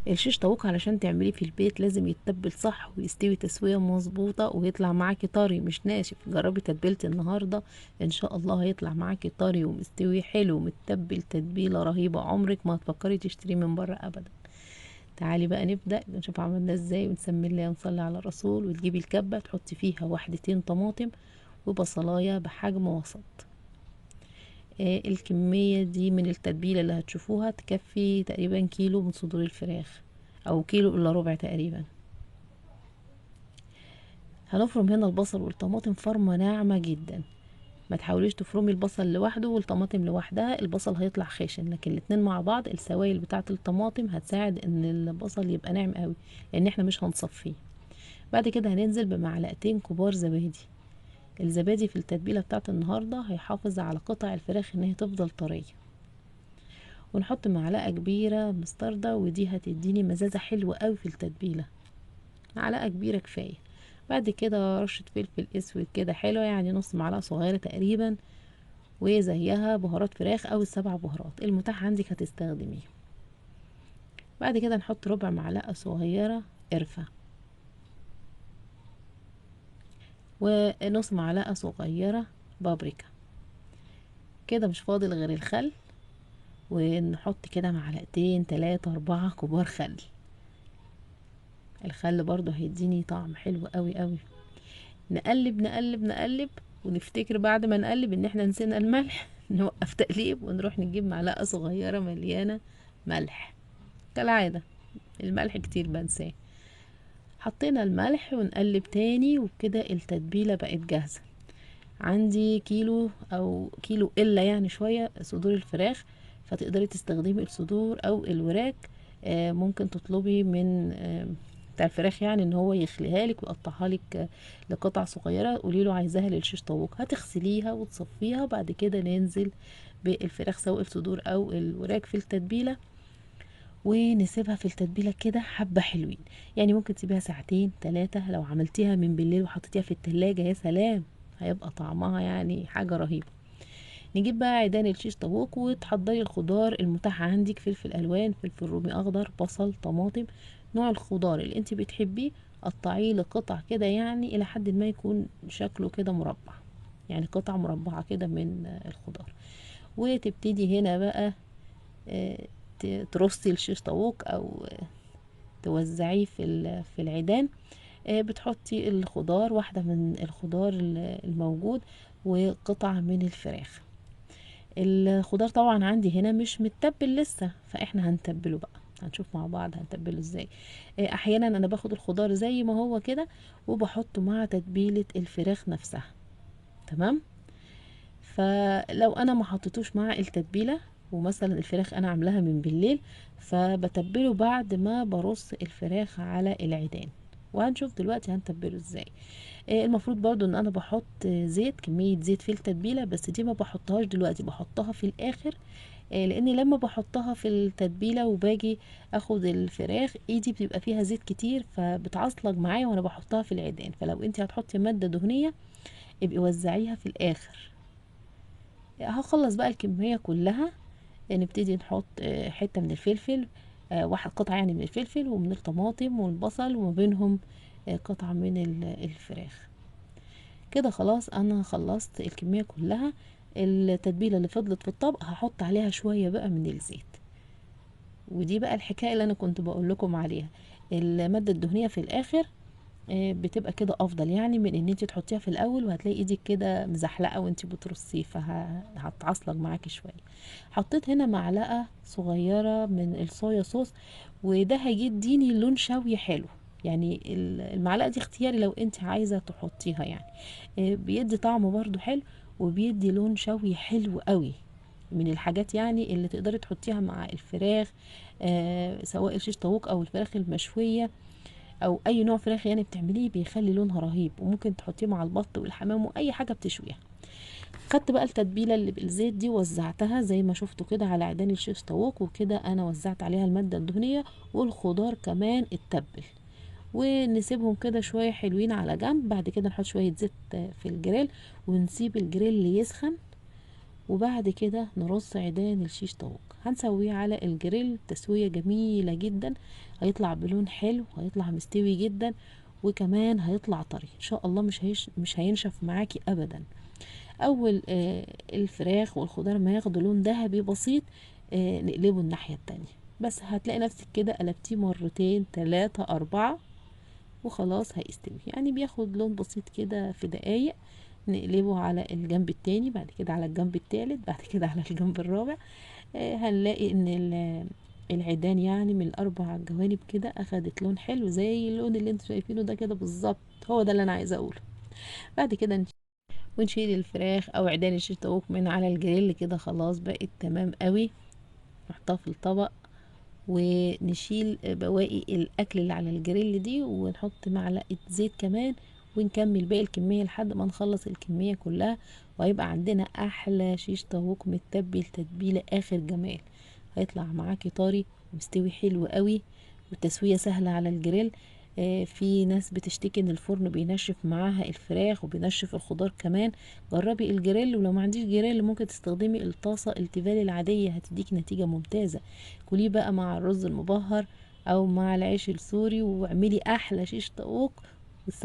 الشيش طاووق علشان تعمليه في البيت لازم يتبل صح ويستوي تسوية مظبوطة ويطلع معاكي طري مش ناشف. جربي تتبيلة النهاردة ان شاء الله هيطلع معاكي طري ومستوي حلو ومتبل تتبيلة رهيبة، عمرك ما هتفكري تشتريه من بره ابدا. تعالي بقى نبدأ نشوف عملنا ازاي، ونسمي الله ونصلي على الرسول. وتجيبي الكبة تحطي فيها وحدتين طماطم وبصلاية بحجم وسط. الكمية دي من التتبيلة اللي هتشوفوها تكفي تقريبا كيلو من صدور الفراخ، او كيلو الا ربع تقريبا. هنفرم هنا البصل والطماطم فرمة ناعمة جدا. ما تحاوليش تفرمي البصل لوحده والطماطم لوحدها، البصل هيطلع خشن، لكن الاتنين مع بعض السوائل بتاعة الطماطم هتساعد ان البصل يبقى ناعم قوي، لان احنا مش هنصفيه. بعد كده هننزل بمعلقتين كبار زبادي. الزبادي في التتبيلة بتاعة النهاردة هيحافظ على قطع الفراخ ان هي تفضل طرية. ونحط معلقة كبيرة مستردة، ودي هتديني مزازة حلوة قوي في التتبيلة. معلقة كبيرة كفاية. بعد كده رشة فلفل اسود كده حلوة، يعني نص معلقة صغيرة تقريبا، وزيها بهارات فراخ او السبع بهارات المتاح عندك هتستخدميه. بعد كده نحط ربع معلقة صغيرة قرفة، ونص معلقة صغيرة بابريكا. كده مش فاضل غير الخل، ونحط كده معلقتين 3 4 كبار خل. الخل برضو هيديني طعم حلو قوي قوي. نقلب نقلب نقلب، ونفتكر بعد ما نقلب ان احنا نسينا الملح نوقف تقليب ونروح نجيب معلقة صغيرة مليانة ملح. كالعادة الملح كتير بنساه. حطينا الملح ونقلب تاني، وبكده التتبيلة بقت جاهزة. عندي كيلو او كيلو الا يعني شوية صدور الفراخ، فتقدري تستخدمي الصدور او الوراك. ممكن تطلبي من بتاع الفراخ يعني ان هو يخليها لك ويقطعها لك لقطع صغيره. قولي له عايزاها للشيش طاووق، هتغسليها وتصفيها، وبعد كده ننزل بالفراخ سواء الصدور او الوراك في التتبيله، ونسيبها في التتبيله كده حبه حلوين. يعني ممكن تسيبيها ساعتين 3، لو عملتيها من بالليل وحطيتيها في التلاجة يا سلام، هيبقى طعمها يعني حاجه رهيبه. نجيب بقى عيدان الشيش طاووق وتحضري الخضار المتاح عندك، فلفل الوان، فلفل رومي اخضر، بصل، طماطم. نوع الخضار اللي انت بتحبيه قطعيه لقطع كده، يعني الى حد ما يكون شكله كده مربع، يعني قطع مربعة كده من الخضار. وتبتدي هنا بقى ترصي الشيش طاووق او توزعيه في العيدان. بتحطي الخضار، واحدة من الخضار الموجود، وقطع من الفراخ. الخضار طبعا عندي هنا مش متبل لسه، فاحنا هنتبله بقى، هنشوف مع بعض هنتبله ازاي. احيانا انا باخد الخضار زي ما هو كده وبحطه مع تتبيلة الفراخ نفسها. تمام. فلو انا ما حطيتوش مع التتبيلة، ومثلا الفراخ انا عاملاها من بالليل، فبتبله بعد ما برص الفراخ على العيدان. وهنشوف دلوقتي هنتبله ازاي. المفروض برضو ان انا بحط زيت، كمية زيت في التتبيلة، بس دي ما بحطهاش دلوقتي، بحطها في الاخر. لاني لما بحطها في التتبيلة وباجي اخد الفراخ ايدي بتبقى فيها زيت كتير فبتعصلج معايا وانا بحطها في العيدان. فلو انتي هتحطي مادة دهنية ابقي وزعيها في الاخر. هخلص بقى الكمية كلها. نبتدي نحط حتة من الفلفل، واحد قطعة يعني من الفلفل ومن الطماطم والبصل، وما بينهم قطعة من الفراخ. كده خلاص انا خلصت الكمية كلها. التتبيلة اللي فضلت في الطبق هحط عليها شوية بقى من الزيت. ودي بقى الحكاية اللي انا كنت بقول لكم عليها، المادة الدهنية في الاخر بتبقى كده افضل، يعني من ان انت تحطيها في الاول وهتلاقي ايدك كده مزحلقه وانت بترصيه فهتعصلك معاكي شويه. حطيت هنا معلقه صغيره من الصويا صوص، وده هيديني لون شوي حلو. يعني المعلقه دي اختياري لو انت عايزه تحطيها يعني. بيدي طعم برضو حلو، وبيدي لون شوي حلو قوي. من الحاجات يعني اللي تقدري تحطيها مع الفراخ، سواء الشيش طاووق او الفراخ المشويه او اي نوع فراخ يعني بتعمليه بيخلي لونها رهيب. وممكن تحطيه مع البط والحمام واي حاجه بتشويها. خدت بقى التتبيله اللي بالزيت دي وزعتها زي ما شفتوا كده على عيدان الشيش طاووق، وكده انا وزعت عليها الماده الدهنيه والخضار كمان اتبل. ونسيبهم كده شويه حلوين على جنب. بعد كده نحط شويه زيت في الجريل ونسيب الجريل يسخن، وبعد كده نرص عيدان الشيش طاووق، هنسويه على الجريل تسوية جميلة جدا، هيطلع بلون حلو، هيطلع مستوي جدا، وكمان هيطلع طري ان شاء الله، مش هينشف معاكي ابدا. اول الفراخ والخضار ما ياخدوا لون ذهبي بسيط، نقلبه الناحية التانية. بس هتلاقي نفسك كده قلبتيه مرتين 3 4 وخلاص هيستوي، يعني بياخد لون بسيط كده في دقايق. نقلبه على الجنب التاني، بعد كده على الجنب التالت، بعد كده على الجنب الرابع. هنلاقي ان العيدان يعني من الاربع جوانب كده اخدت لون حلو زي اللون اللي انتوا شايفينه ده كده بالظبط، هو ده اللي انا عايزه اقوله. بعد كده ونشيل الفراخ او عيدان الشيش طاووق من على الجريل كده، خلاص بقت تمام قوي. نحطها في الطبق، ونشيل بواقي الاكل اللي على الجريل دي، ونحط معلقه زيت كمان، ونكمل باقي الكميه لحد ما نخلص الكميه كلها. وهيبقى عندنا احلى شيش طاووق متبل تتبيله اخر جمال. هيطلع معاكي طري ومستوي حلو قوي، والتسويه سهله على الجريل. في ناس بتشتكي ان الفرن بينشف معاها الفراخ وبينشف الخضار كمان. جربي الجريل، ولو ما عنديش جريل ممكن تستخدمي الطاسه التيفال العاديه، هتديك نتيجه ممتازه. كليه بقى مع الرز المبهر او مع العيش السوري، واعملي احلى شيش طاووق